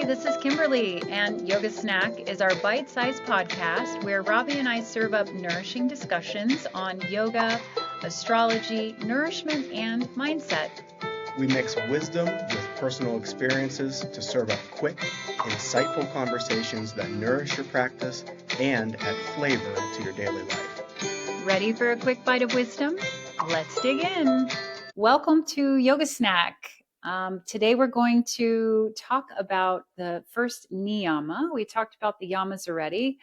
this is Kimberlea, and Yoga Snack is our bite-sized podcast where Robbie and I serve up nourishing discussions on yoga, astrology, nourishment, and mindset. We mix wisdom with personal experiences to serve up quick, insightful conversations that nourish your practice and add flavor to your daily life. Ready for a quick bite of wisdom? Let's dig in. Welcome to Yoga Snack. Today we're going to talk about the first niyama. We talked about the yamas already.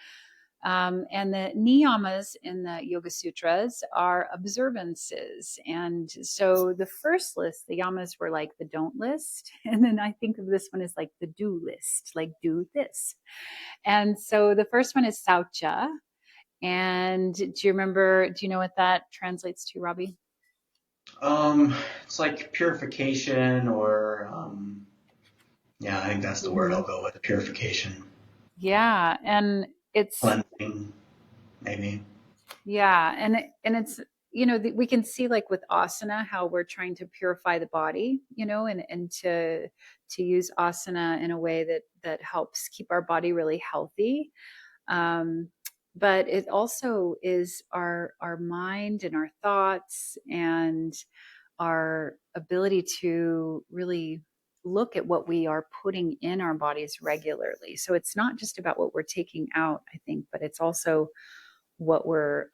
And the niyamas in the Yoga Sutras are observances. And so the first list, the yamas were like the don't list. And then I think of this one as like the do list, like do this. And so the first one is Saucha. And do you know what that translates to, Robbie? It's like purification I think that's the word I'll go with, purification. Yeah. And it's cleansing, maybe. Yeah. And it's, we can see like with asana, how we're trying to purify the body, and to use asana in a way that helps keep our body really healthy. But it also is our mind and our thoughts and our ability to really look at what we are putting in our bodies regularly. So it's not just about what we're taking out, I think, but it's also what we're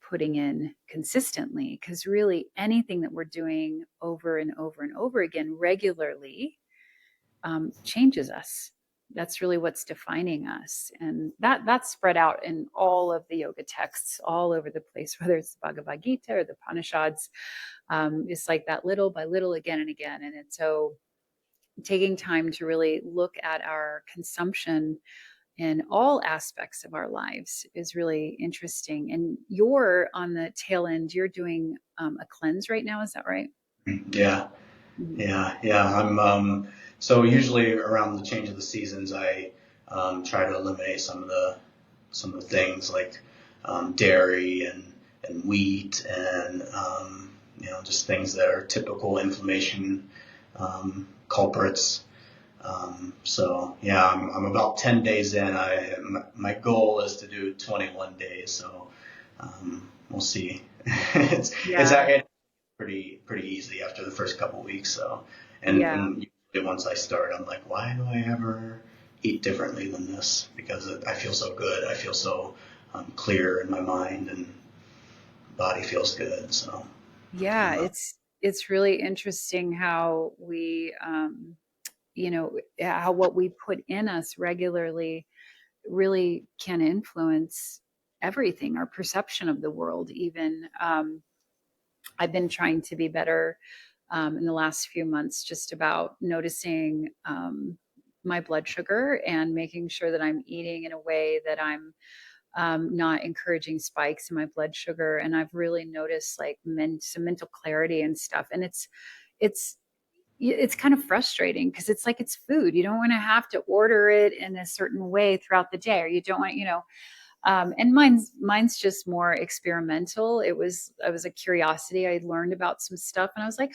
putting in consistently. Because really anything that we're doing over and over and over again regularly changes us. That's really what's defining us. And that's spread out in all of the yoga texts all over the place, whether it's the Bhagavad Gita or the Upanishads. It's like that little by little, again and again. And it's so taking time to really look at our consumption in all aspects of our lives is really interesting. And you're on the tail end, you're doing a cleanse right now. Is that right? Yeah. I'm so usually around the change of the seasons, I try to eliminate some of the things like dairy and wheat and just things that are typical inflammation culprits. I'm about 10 days in. My goal is to do 21 days, so we'll see. It's pretty easy after the first couple of weeks. So, and usually once I start, I'm like, why do I ever eat differently than this? Because I feel so good. I feel so clear in my mind, and body feels good. So it's really interesting how we how what we put in us regularly really can influence everything, our perception of the world. Even I've been trying to be better in the last few months, just about noticing my blood sugar and making sure that I'm eating in a way that I'm not encouraging spikes in my blood sugar. And I've really noticed like some mental clarity and stuff. And it's kind of frustrating because it's like it's food. You don't want to have to order it in a certain way throughout the day, or you don't want, and mine's just more experimental. I was a curiosity. I learned about some stuff and I was like,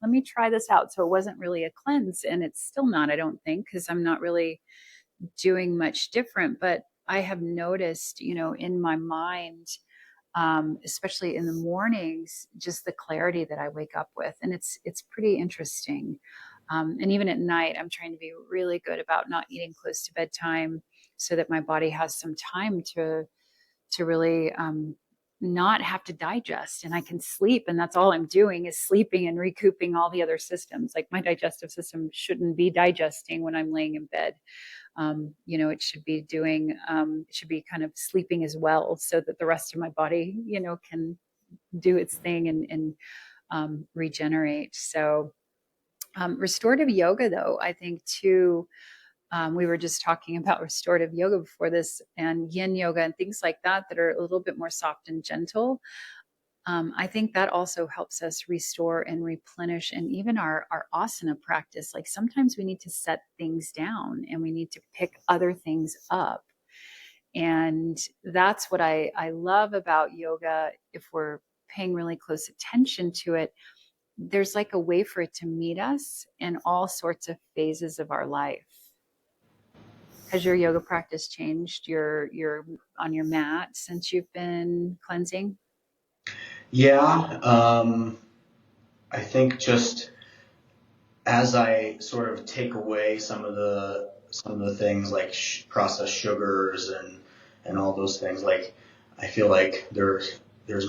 let me try this out. So it wasn't really a cleanse, and it's still not, I don't think, because I'm not really doing much different. But I have noticed, in my mind, especially in the mornings, just the clarity that I wake up with. And it's pretty interesting. And even at night, I'm trying to be really good about not eating close to bedtime so that my body has some time to really not have to digest, and I can sleep. And that's all I'm doing is sleeping and recouping all the other systems. Like my digestive system shouldn't be digesting when I'm laying in bed. It should be it should be kind of sleeping as well, so that the rest of my body, can do its thing and regenerate. So restorative yoga, though, I think too, we were just talking about restorative yoga before this, and yin yoga and things like that are a little bit more soft and gentle. I think that also helps us restore and replenish, and even our asana practice. Like sometimes we need to set things down and we need to pick other things up. And that's what I love about yoga. If we're paying really close attention to it, there's like a way for it to meet us in all sorts of phases of our life. Has your yoga practice changed your on your mat since you've been cleansing? Yeah, I think just as I sort of take away some of the things like processed sugars and all those things, like I feel like there's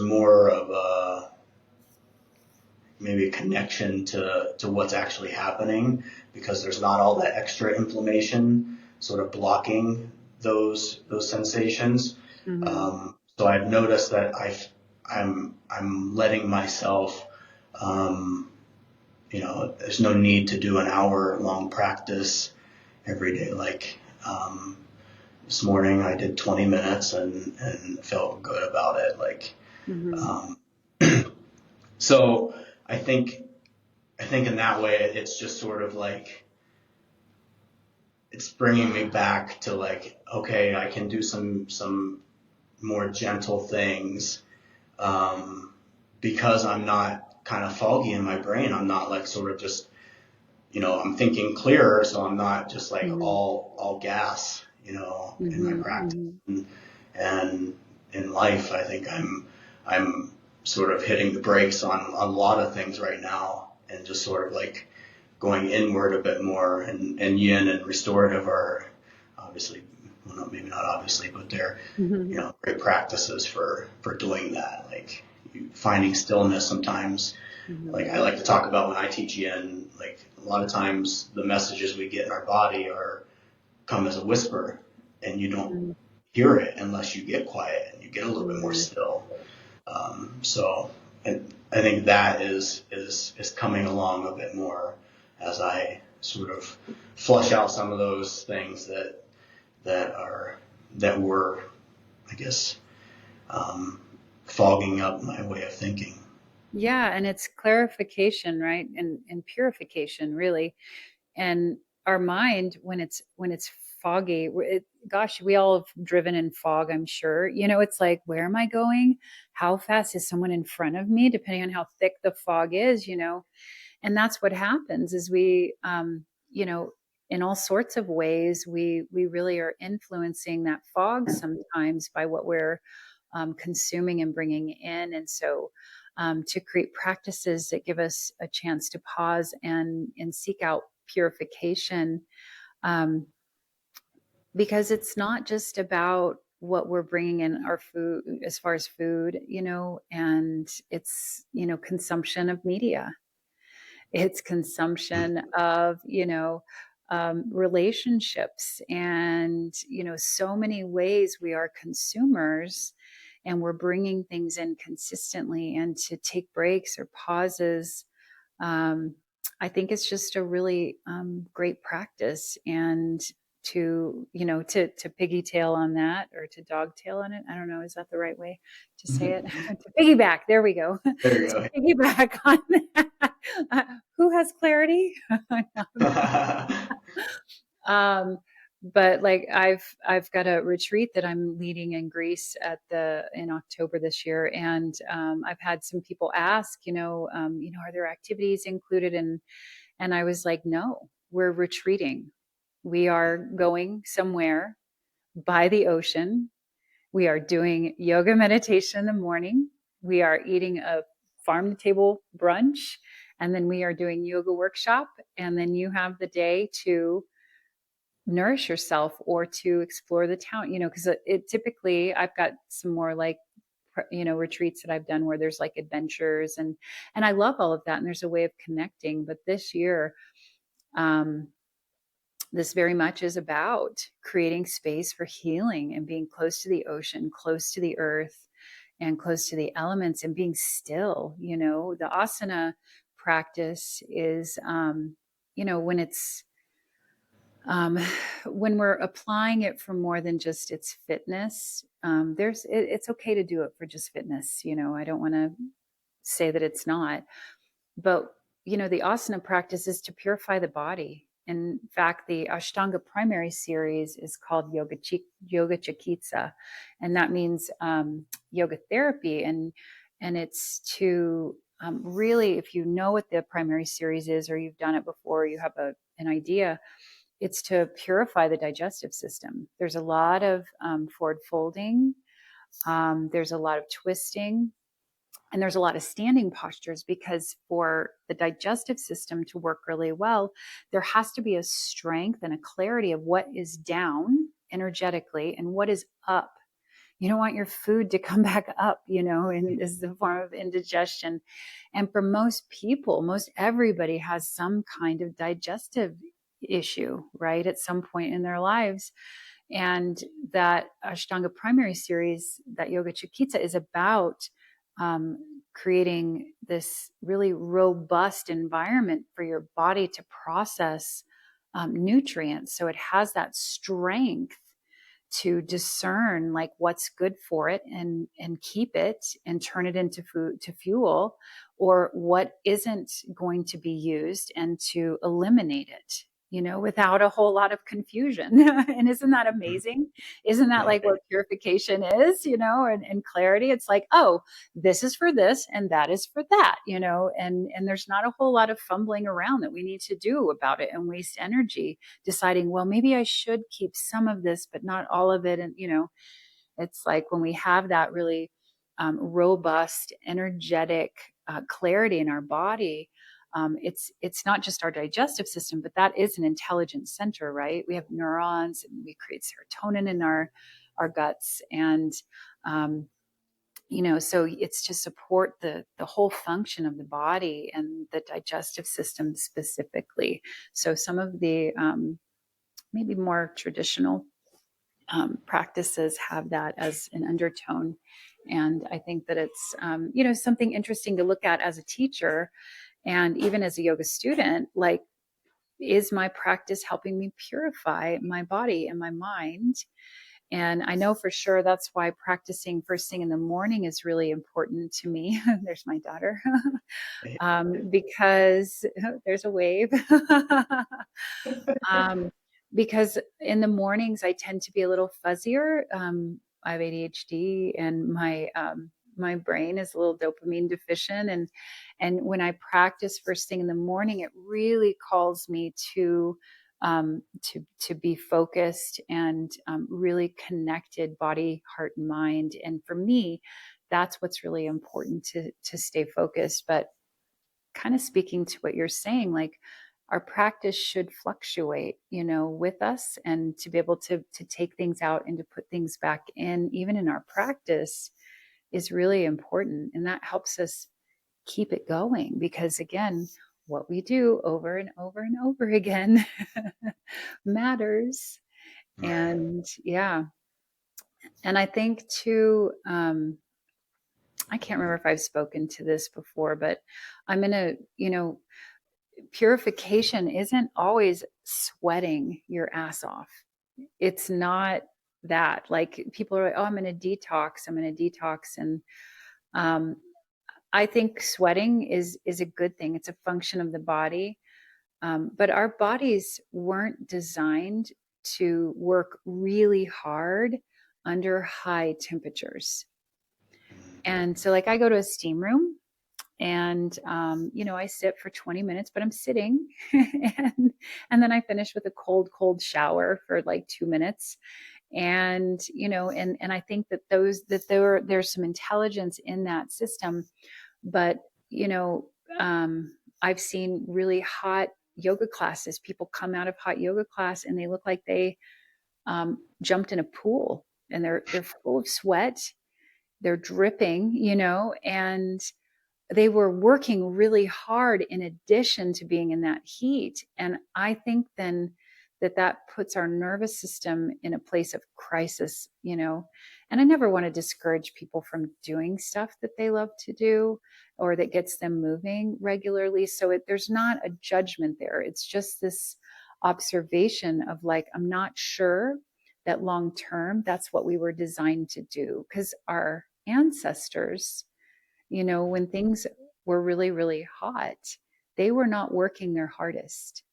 more of a maybe a connection to what's actually happening because there's not all that extra inflammation sort of blocking those sensations. Mm-hmm. So I've noticed that I'm letting myself, um, there's no need to do an hour long practice every day. Like this morning, I did 20 minutes and felt good about it. Like Mm-hmm. um, so, I think in that way, it's just sort of like it's bringing me back to like, okay, I can do some more gentle things um, because I'm not kind of foggy in my brain. I'm not like sort of just I'm thinking clearer, so I'm not just like Mm-hmm. all gas, in my Mm-hmm. practice. Mm-hmm. And in life, I think I'm sort of hitting the brakes on a lot of things right now, and just sort of like going inward a bit more. And yin and restorative are obviously, well, not, maybe not obviously, but they're Mm-hmm. great practices for doing that. Like finding stillness sometimes. Like I Mm-hmm. like to talk about when I teach yin, like a lot of times the messages we get in our body are come as a whisper, and you don't hear it unless you get quiet and you get a little bit more Mm-hmm. still. So I think that is coming along a bit more as I sort of flush out some of those things that are that were, I guess, um, fogging up my way of thinking. Yeah, and it's clarification, right? And purification, really. And our mind, when it's foggy, gosh, we all have driven in fog, I'm sure. It's like, where am I going? How fast is someone in front of me? Depending on how thick the fog is. And that's what happens is you know, in all sorts of ways, we really are influencing that fog sometimes by what we're consuming and bringing in. And so to create practices that give us a chance to pause and seek out purification, um, because it's not just about what we're bringing in our food as far as food, and it's consumption of media, it's consumption of relationships, and so many ways we are consumers, and we're bringing things in consistently, and to take breaks or pauses, um, I think it's just a really great practice. And to piggy tail on that, or to dog tail on it, I don't know, is that the right way to say it? To piggyback, there we go. There you To go. piggyback on that. Who has clarity? um, but like I've got a retreat that I'm leading in Greece in October this year, and I've had some people ask, are there activities included? And I was like, no, we're retreating. We are going somewhere by the ocean. We are doing yoga meditation in the morning. We are eating a farm to table brunch, and then we are doing yoga workshop. And then you have the day to nourish yourself or to explore the town, because it typically, I've got some more like retreats that I've done where there's like adventures, and I love all of that, and there's a way of connecting. But this year, um this very much is about creating space for healing and being close to the ocean, close to the earth, and close to the elements, and being still. The asana practice is when it's um, when we're applying it for more than just its fitness, it's okay to do it for just fitness. I don't want to say that it's not, but the asana practice is to purify the body. In fact, the Ashtanga primary series is called Yoga Chikitsa, and that means yoga therapy. And it's to really, if you know what the primary series is, or you've done it before, you have an idea. it's to purify the digestive system. There's a lot of forward folding. There's a lot of twisting, and there's a lot of standing postures, because for the digestive system to work really well, there has to be a strength and a clarity of what is down energetically and what is up. You don't want your food to come back up, and this is a form of indigestion. And for most people, most everybody has some kind of digestive issue, right, at some point in their lives. And that Ashtanga primary series, that Yoga Chikitsa, is about creating this really robust environment for your body to process nutrients. So it has that strength to discern like what's good for it, and keep it and turn it into food, to fuel, or what isn't going to be used, and to eliminate it, without a whole lot of confusion. And isn't that amazing? Isn't that like what purification is, and clarity? It's like, oh, this is for this and that is for that, and there's not a whole lot of fumbling around that we need to do about it and waste energy deciding, well, maybe I should keep some of this, but not all of it. And, it's like when we have that really robust, energetic clarity in our body, it's not just our digestive system, but that is an intelligence center, right? We have neurons, and we create serotonin in our guts, and so it's to support the whole function of the body and the digestive system specifically. So some of the maybe more traditional practices have that as an undertone. And I think that it's, something interesting to look at as a teacher, and even as a yoga student. Like, is my practice helping me purify my body and my mind? And I know for sure that's why practicing first thing in the morning is really important to me. There's my daughter. Because there's a wave. Because in the mornings I tend to be a little fuzzier. I have ADHD, and my brain is a little dopamine deficient, and when I practice first thing in the morning, it really calls me to be focused and really connected, body, heart, and mind. And for me, that's what's really important, to stay focused. But kind of speaking to what you're saying, like, our practice should fluctuate, with us, and to be able to take things out and to put things back in, even in our practice, is really important. And that helps us keep it going, because again, what we do over and over and over again matters. Right. And yeah. And I think too, I can't remember if I've spoken to this before, but I'm going to, purification isn't always sweating your ass off. It's not that. Like, people are like, oh, I'm going to detox. And I think sweating is a good thing. It's a function of the body. But our bodies weren't designed to work really hard under high temperatures. And so, like, I go to a steam room, and I sit for 20 minutes, but I'm sitting, and then I finish with a cold shower for like 2 minutes. And and I think that there's some intelligence in that system. But I've seen really hot yoga classes. People come out of hot yoga class and they look like they jumped in a pool, and they're full of sweat, they're dripping, and they were working really hard in addition to being in that heat. And I think then that puts our nervous system in a place of crisis, and I never want to discourage people from doing stuff that they love to do, or that gets them moving regularly. So there's not a judgment there. It's just this observation of like, I'm not sure that long term, that's what we were designed to do, because our ancestors, when things were really, really hot, they were not working their hardest.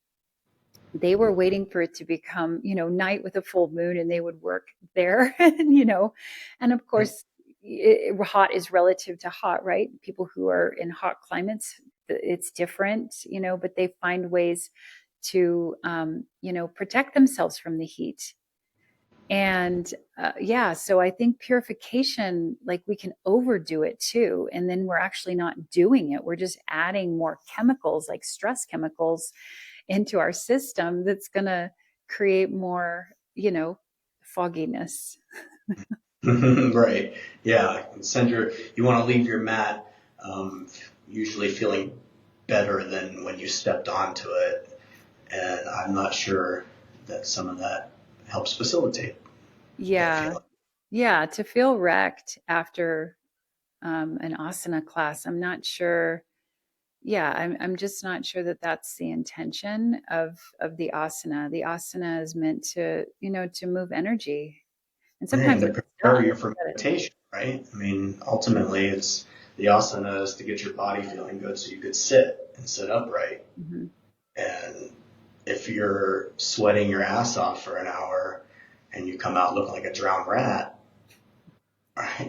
They were waiting for it to become, night with a full moon, and they would work there. And of course, hot is relative to hot, right? People who are in hot climates, it's different, but they find ways to, protect themselves from the heat. And yeah, so I think purification, like we can overdo it too. And then we're actually not doing it. We're just adding more chemicals, like stress chemicals, into our system that's going to create more, fogginess. Right. Yeah. You want to leave your mat, usually feeling better than when you stepped onto it. And I'm not sure that some of that helps facilitate that Yeah. feeling. Yeah. To feel wrecked after an asana class, I'm not sure. Yeah, I'm just not sure that that's the intention of the asana. The asana is meant to, to move energy, and Right. sometimes And it to prepare does. you for meditation, right? I mean, ultimately, it's the asana is to get your body feeling good so you could sit and sit upright. Mhm. And if you're sweating your ass off for an hour and you come out looking like a drowned rat,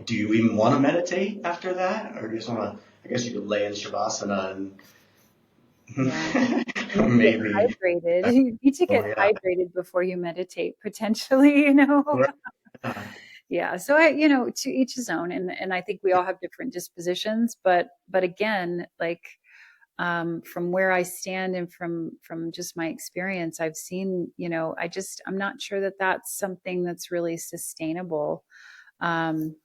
do you even want to meditate after that? Or do you just want to, I guess you could lay in Shavasana Yeah, and you need to get maybe, hydrated. You need to oh get yeah, hydrated before you meditate, potentially. right. Yeah. Yeah, so to each his own, and I think we all have different dispositions, but again, like from where I stand and from just my experience, I've seen, I'm not sure that that's something that's really sustainable. Um,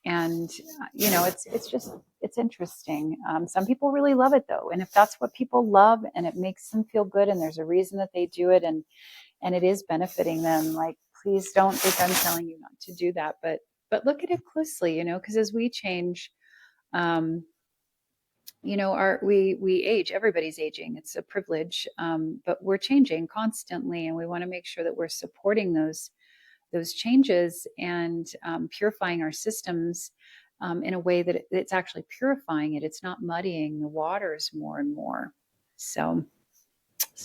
and it's interesting. Some people really love it though, and if that's what people love and it makes them feel good, and there's a reason that they do it, and it is benefiting them, like please don't think I'm telling you not to do that, but look at it closely, because as we change, um, our we age, everybody's aging, it's a privilege, but we're changing constantly, and we want to make sure that we're supporting those changes, and purifying our systems in a way that it's actually purifying it, it's not muddying the waters more and more. So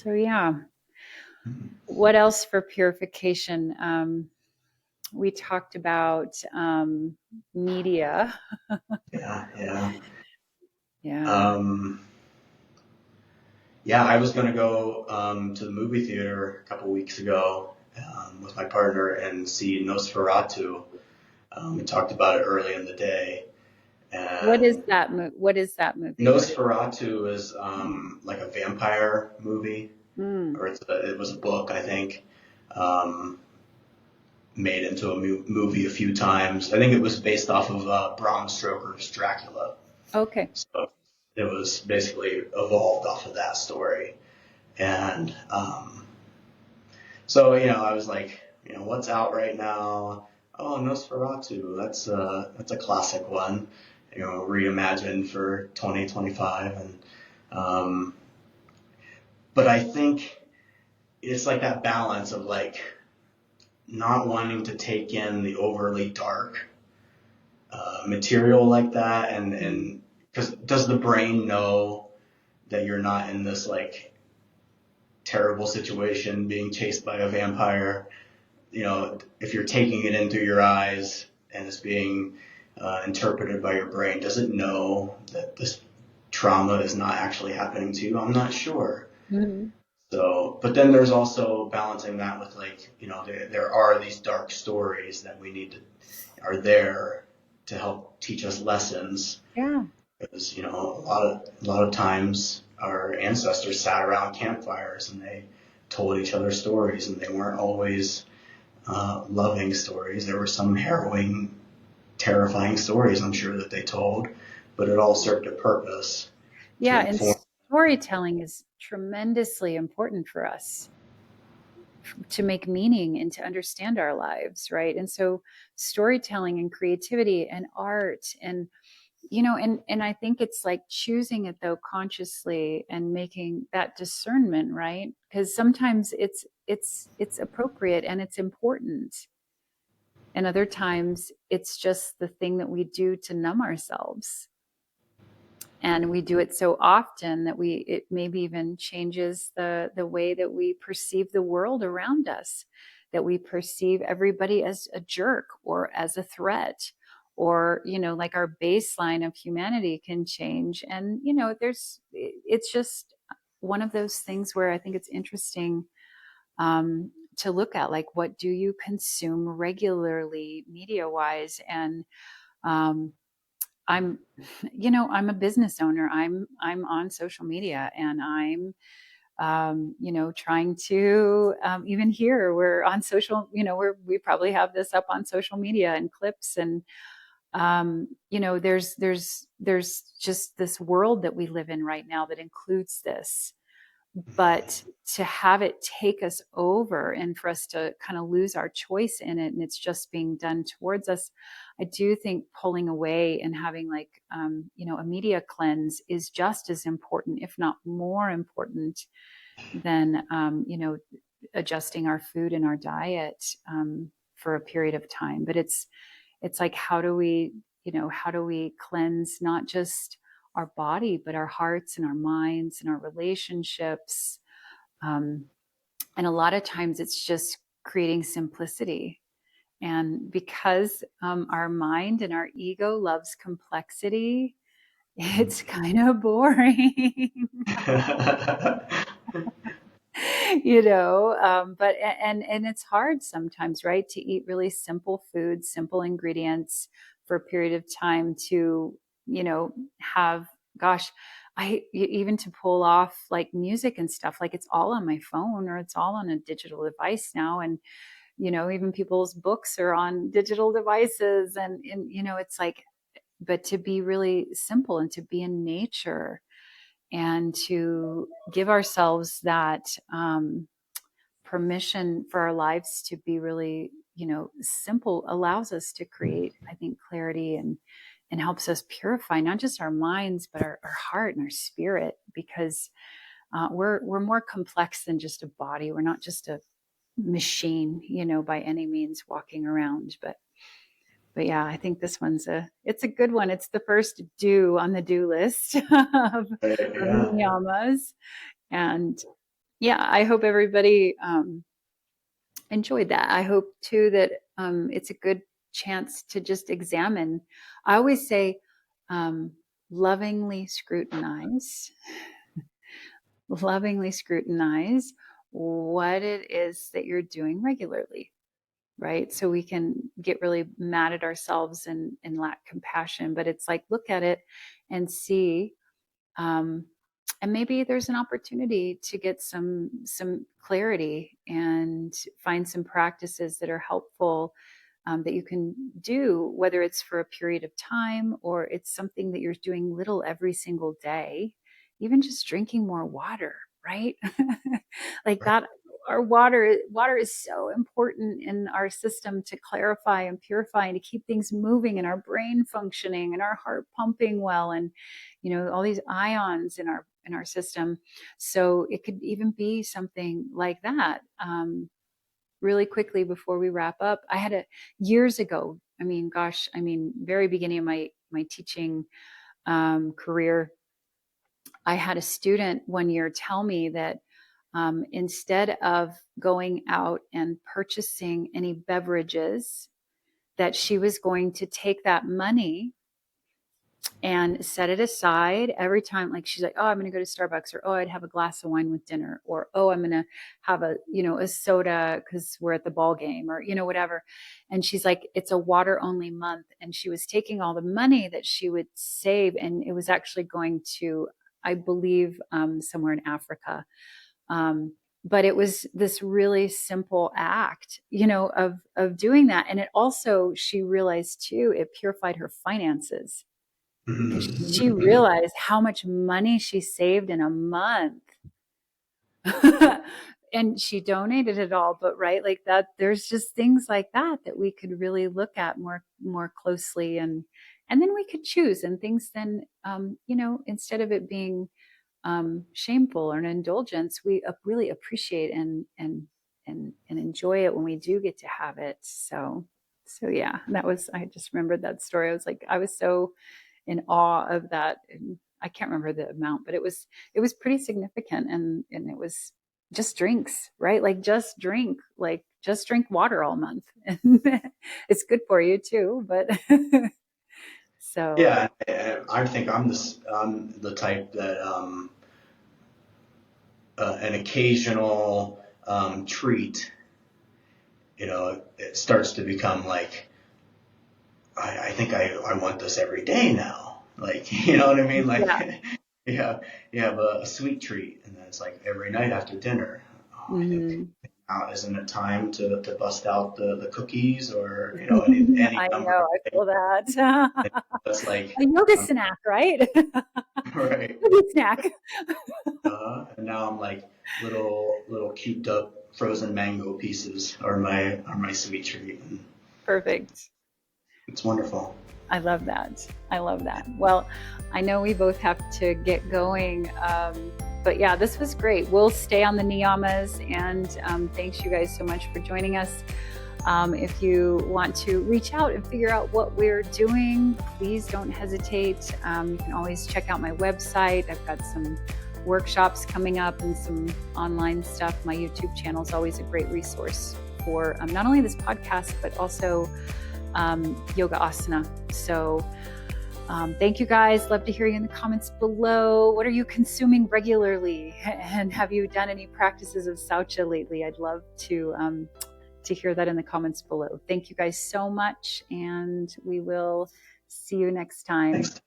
yeah, what else for purification? We talked about media. Yeah, yeah. Yeah. Um, yeah, I was going to go to the movie theater a couple weeks ago with my partner and see Nosferatu. We talked about it early in the day. What is And that what is that movie? What is Nosferatu is like a vampire movie, mm, or it was a book, I think, um, made into a movie a few times. I think it was based off of Bram Stoker's Dracula. okay. So it was basically evolved off of that story. And so, I was like, what's out right now? Oh, Nosferatu. That's a classic one. Reimagined for 2025. And but I think it's like that balance of like not wanting to take in the overly dark material like that, Mm. and because does the brain know that you're not in this like terrible situation being chased by a vampire? If you're taking it in through your eyes and it's being interpreted by your brain, does it know that this trauma is not actually happening to you? I'm not sure. Mhm. So, but then there's also balancing that with like, there are these dark stories that are there to help teach us lessons. Yeah. Because, a lot of times our ancestors sat around campfires and they told each other stories, and they weren't always loving stories. There were some harrowing, terrifying stories, I'm sure, that they told, but it all served a purpose to Yeah, and inform. storytelling is tremendously important for us to make meaning and to understand our lives, right? And so storytelling and creativity and art, and and I think it's like choosing it though consciously and making that discernment, right? Because sometimes it's appropriate and it's important, and other times it's just the thing that we do to numb ourselves, and we do it so often that it maybe even changes the way that we perceive the world around us, that we perceive everybody as a jerk or as a threat, or like our baseline of humanity can change. And there's it's just one of those things where I think it's interesting to look at, like, what do you consume regularly media wise? And um, I'm, I'm a business owner. I'm on social media, and I'm, trying to, even here, we're on social, we probably have this up on social media and clips, and there's just this world that we live in right now that includes this. But to have it take us over and for us to kind of lose our choice in it, and it's just being done towards us, I do think pulling away and having, like, a media cleanse is just as important, if not more important, than adjusting our food and our diet for a period of time. But it's like, how do we cleanse not just our body, but our hearts and our minds and our relationships? Um, and a lot of times it's just creating simplicity. And because our mind and our ego loves complexity, it's kind of boring. But and it's hard sometimes, right, to eat really simple foods, simple ingredients for a period of time, to have, gosh, even to pull off like music and stuff, like it's all on my phone or it's all on a digital device now. And even people's books are on digital devices, and it's like, but to be really simple and to be in nature and to give ourselves that permission for our lives to be really, simple, allows us to create, I think, clarity, and helps us purify not just our minds, but our heart and our spirit, because we're more complex than just a body. We're not just a machine, by any means, walking around. But yeah, I think this it's a good one. It's the first do on the do list of Yeah. Niyamas. And yeah, I hope everybody enjoyed that. I hope too that it's a good chance to just examine. I always say, um, lovingly scrutinize, lovingly scrutinize what it is that you're doing regularly, right? So we can get really mad at ourselves and lack compassion. But it's like, look at it and see, um, and maybe there's an opportunity to get some clarity and find some practices that are helpful, that you can do, whether it's for a period of time or it's something that you're doing little every single day. Even just drinking more water, right? Like that. Our water is so important in our system to clarify and purify and to keep things moving and our brain functioning and our heart pumping well, and all these ions in our system. So it could even be something like that. Really quickly before we wrap up, I had a years ago, very beginning of my teaching career, I had a student one year tell me that instead of going out and purchasing any beverages, that she was going to take that money and set it aside every time. Like, she's like, oh, I'm going to go to Starbucks, or oh, I'd have a glass of wine with dinner, or oh, I'm going to have a soda because we're at the ball game, or whatever. And she's like, it's a water only month. And she was taking all the money that she would save, and it was actually going to, I believe, somewhere in Africa. But it was this really simple act, of doing that. And it also, she realized too, it purified her finances, because she realized how much money she saved in a month. And she donated it all. But right, like that, there's just things like that we could really look at more closely, and then we could choose, and things then, instead of it being shameful or an indulgence, we really appreciate and enjoy it when we do get to have it. So yeah, I just remembered that story. I was so in awe of that. And I can't remember the amount, but it was pretty significant. And it was just drinks, right? Like just drink water all month. And it's good for you too. But so Yeah, I think I'm the type that an occasional treat, it starts to become like, I think I want this every day now. Like, you know what I mean? Like, you have a sweet treat, and then it's like every night after dinner. Oh, I think now isn't it time to bust out the cookies or, any I number know, of I things. feel that. It's like, A yoga snack, right? right. Yoga snack. And now I'm like little cubed up frozen mango pieces are my sweet treat. And Perfect. it's wonderful. I love that. I love that. Well, I know we both have to get going. But yeah, this was great. We'll stay on the Niyamas, and thanks you guys so much for joining us. If you want to reach out and figure out what we're doing, please don't hesitate. You can always check out my website. I've got some workshops coming up and some online stuff. My YouTube channel is always a great resource for not only this podcast, but also yoga asana. So thank you guys. Love to hear you in the comments below. What are you consuming regularly? And have you done any practices of Saucha lately? I'd love to hear that in the comments below. Thank you guys so much, and we will see you next time. Thanks.